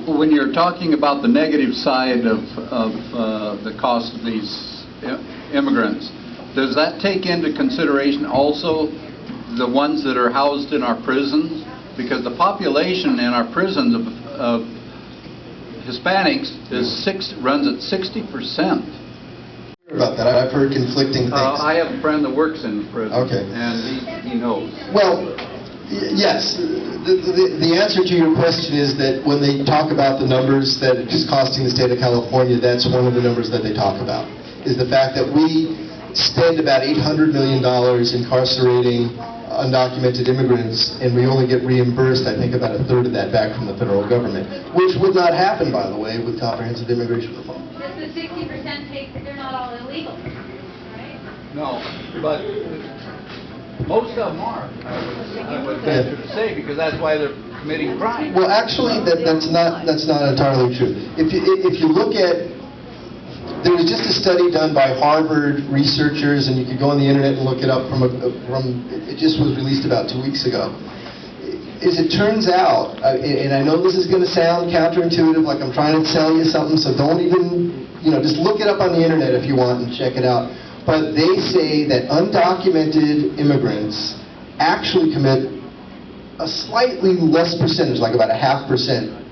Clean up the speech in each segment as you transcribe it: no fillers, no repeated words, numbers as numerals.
when you're talking about the negative side of the cost of these immigrants, does that take into consideration also the ones that are housed in our prisons? Because the population in our prisons of Hispanics runs at 60%. About that, I've heard conflicting things. I have a friend that works in prison, okay, and he knows. Well, yes, the answer to your question is that when they talk about the numbers that it's costing the state of California, that's one of the numbers that they talk about, is the fact that we spend about $800 million incarcerating undocumented immigrants, and we only get reimbursed, I think, about a third of that back from the federal government, which would not happen, by the way, with comprehensive immigration reform. Does the 60% take that they're not all illegal, right? No, but most of them are, I would venture to say, because that's why they're committing crime. Well, actually, that's not entirely true. If you look at, there was just a study done by Harvard researchers, and you could go on the internet and look it up it just was released about 2 weeks ago. As it turns out, and I know this is going to sound counterintuitive, like I'm trying to sell you something, so don't even, just look it up on the internet if you want and check it out. But they say that undocumented immigrants actually commit a slightly less percentage, like about 0.5%,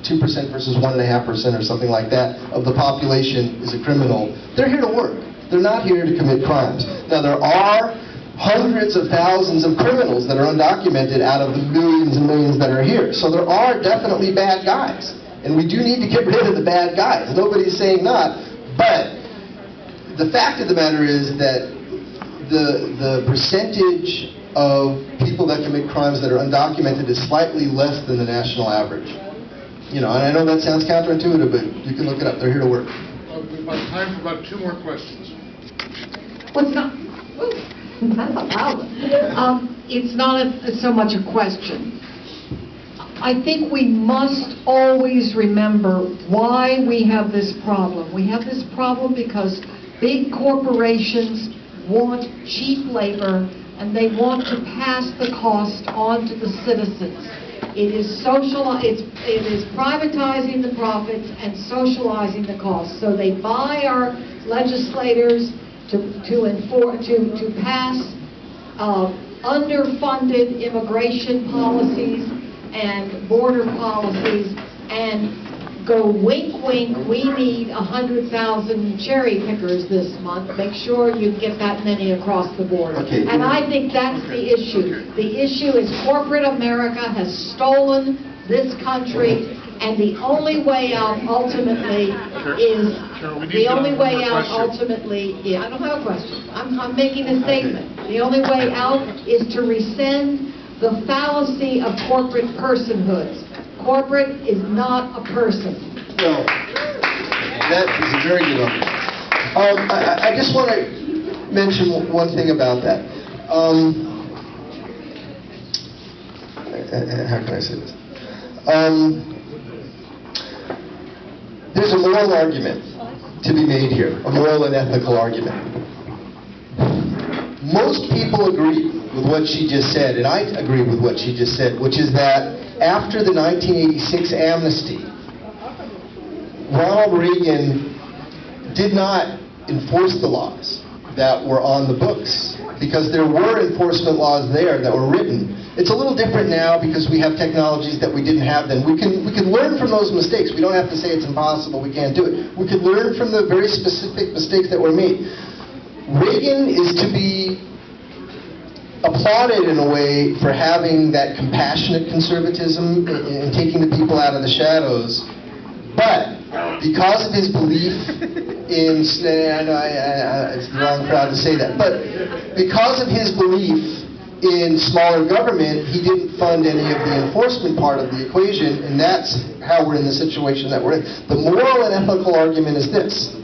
2% versus 1.5% or something like that, of the population is a criminal. They're here to work. They're not here to commit crimes. Now, there are hundreds of thousands of criminals that are undocumented out of the millions and millions that are here. So there are definitely bad guys. And we do need to get rid of the bad guys. Nobody's saying not. But the fact of the matter is that the percentage of people that commit crimes that are undocumented is slightly less than the national average. And I know that sounds counterintuitive, but you can look it up. They're here to work. We've got time for about 2 more questions. Well, it's not. That's a loud one. It's not so much a question. I think we must always remember why we have this problem. We have this problem because big corporations want cheap labor, and they want to pass the cost on to the citizens. It is privatizing the profits and socializing the costs. So they buy our legislators to pass underfunded immigration policies and border policies and go wink wink, we need 100,000 cherry pickers this month. Make sure you get that many across the border. Okay. And I think that's the issue. The issue is corporate America has stolen this country, and the only way out ultimately is I don't have a question. I'm making a statement. The only way out is to rescind the fallacy of corporate personhoods. Corporate is not a person. Well, that is a very good one. I just want to mention one thing about that. How can I say this? There's a moral argument to be made here, a moral and ethical argument. Most people agree with what she just said, and I agree with what she just said, which is that after the 1986 amnesty, Ronald Reagan did not enforce the laws that were on the books, because there were enforcement laws there that were written. It's a little different now because we have technologies that we didn't have then. We can learn from those mistakes. We don't have to say it's impossible, we can't do it. We could learn from the very specific mistakes that were made. Reagan is to be applauded in a way for having that compassionate conservatism and taking the people out of the shadows. But because of his belief in, I know it's the wrong crowd to say that, but because of his belief in smaller government, he didn't fund any of the enforcement part of the equation, and that's how we're in the situation that we're in. The moral and ethical argument is this.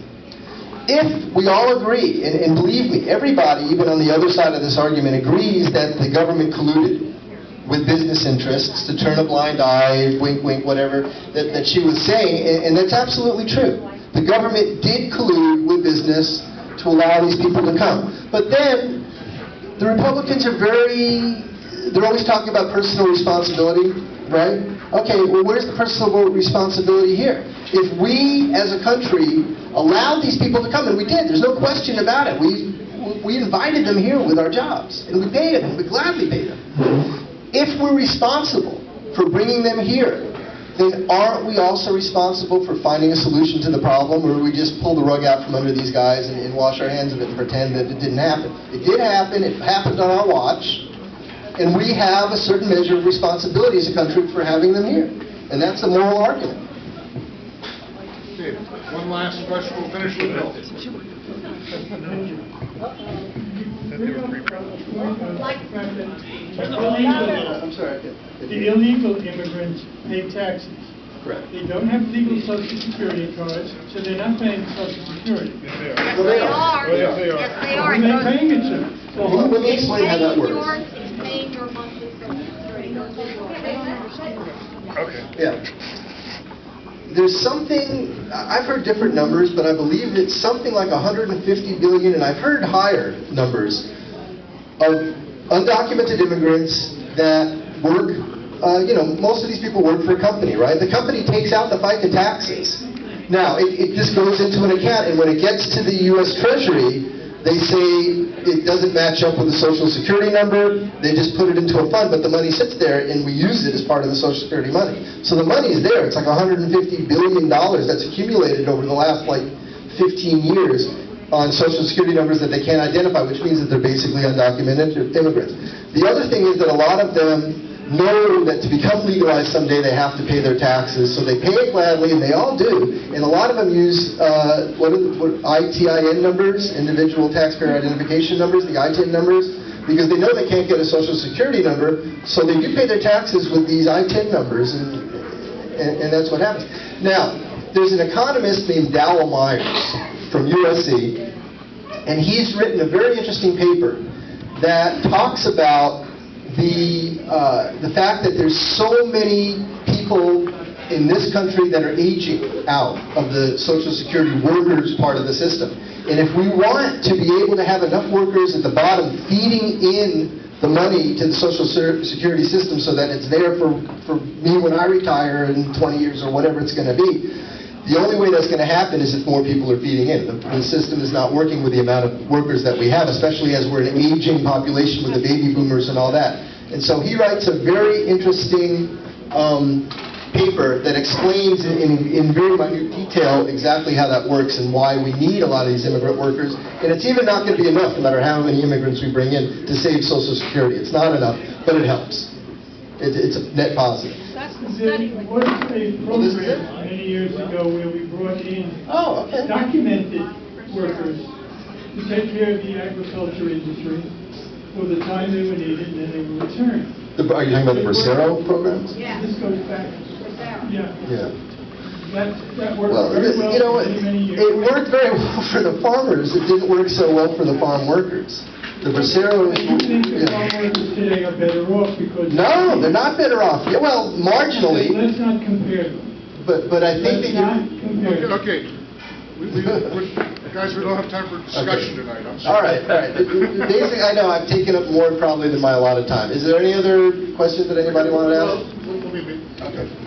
If we all agree, and believe me, everybody, even on the other side of this argument, agrees that the government colluded with business interests to turn a blind eye, wink, wink, whatever, that she was saying, and that's absolutely true. The government did collude with business to allow these people to come. But then, the Republicans are they're always talking about personal responsibility, right? Okay, well, where's the personal responsibility here? If we, as a country, allowed these people to come, and we did, there's no question about it. We invited them here with our jobs, and we paid them, and we gladly paid them. If we're responsible for bringing them here, then aren't we also responsible for finding a solution to the problem, or do we just pull the rug out from under these guys and wash our hands of it and pretend that it didn't happen? It did happen, it happened on our watch, and we have a certain measure of responsibility as a country for having them here. And that's a moral argument. Okay, one last question, we'll finish with Bill. I'm sorry. The illegal immigrants pay taxes. Correct. They don't have legal Social Security cards, so they're not paying Social Security. Yes, Well, they they are. are. Yes, they are. Yes, they are. Who are they paying it to? Well, let me explain how that works. It's paying your monthly Social Security. Okay. Yeah. There's something, I've heard different numbers, but I believe it's something like 150 billion, and I've heard higher numbers, of undocumented immigrants that work, most of these people work for a company, right? The company takes out the FICA taxes. Now, it just goes into an account, and when it gets to the U.S. Treasury, they say it doesn't match up with the Social Security number. They just put it into a fund, but the money sits there, and we use it as part of the Social Security money. So the money is there. It's like $150 billion that's accumulated over the last, 15 years on Social Security numbers that they can't identify, which means that they're basically undocumented immigrants. The other thing is that a lot of them know that to become legalized someday they have to pay their taxes, so they pay it gladly, and they all do. And a lot of them use what ITIN numbers, individual taxpayer identification numbers, the ITIN numbers, because they know they can't get a Social Security number, so they do pay their taxes with these ITIN numbers, and that's what happens. Now, there's an economist named Dowell Myers from USC, and he's written a very interesting paper that talks about the fact that there's so many people in this country that are aging out of the Social Security workers part of the system. And if we want to be able to have enough workers at the bottom feeding in the money to the Social Security system so that it's there for me when I retire in 20 years or whatever it's going to be, the only way that's going to happen is if more people are feeding in. The system is not working with the amount of workers that we have, especially as we're an aging population with the baby boomers and all that. And so he writes a very interesting paper that explains in very minute detail exactly how that works and why we need a lot of these immigrant workers. And it's even not going to be enough, no matter how many immigrants we bring in, to save Social Security. It's not enough, but it helps. It's a net positive. That's the study. There was a program many years ago where we brought in documented workers to take care of the agriculture industry for the time they were needed, and then they were returned. Are you talking about the Bracero programs? Yeah. This goes back, yeah. Yeah. That worked Well, very well you know what? for many years. It worked very well for the farmers. It didn't work so well for the farm workers. The Bracero... Do you think the farm workers today are better off because... No, they're not better off. Yeah, well, marginally, Let's not compare them. but I think Let's that not compare them. Okay. Guys, we don't have time for discussion tonight. I'm All sorry. right. Basically, I know I've taken up more probably than my allotted time. Is there any other questions that anybody wanted to ask?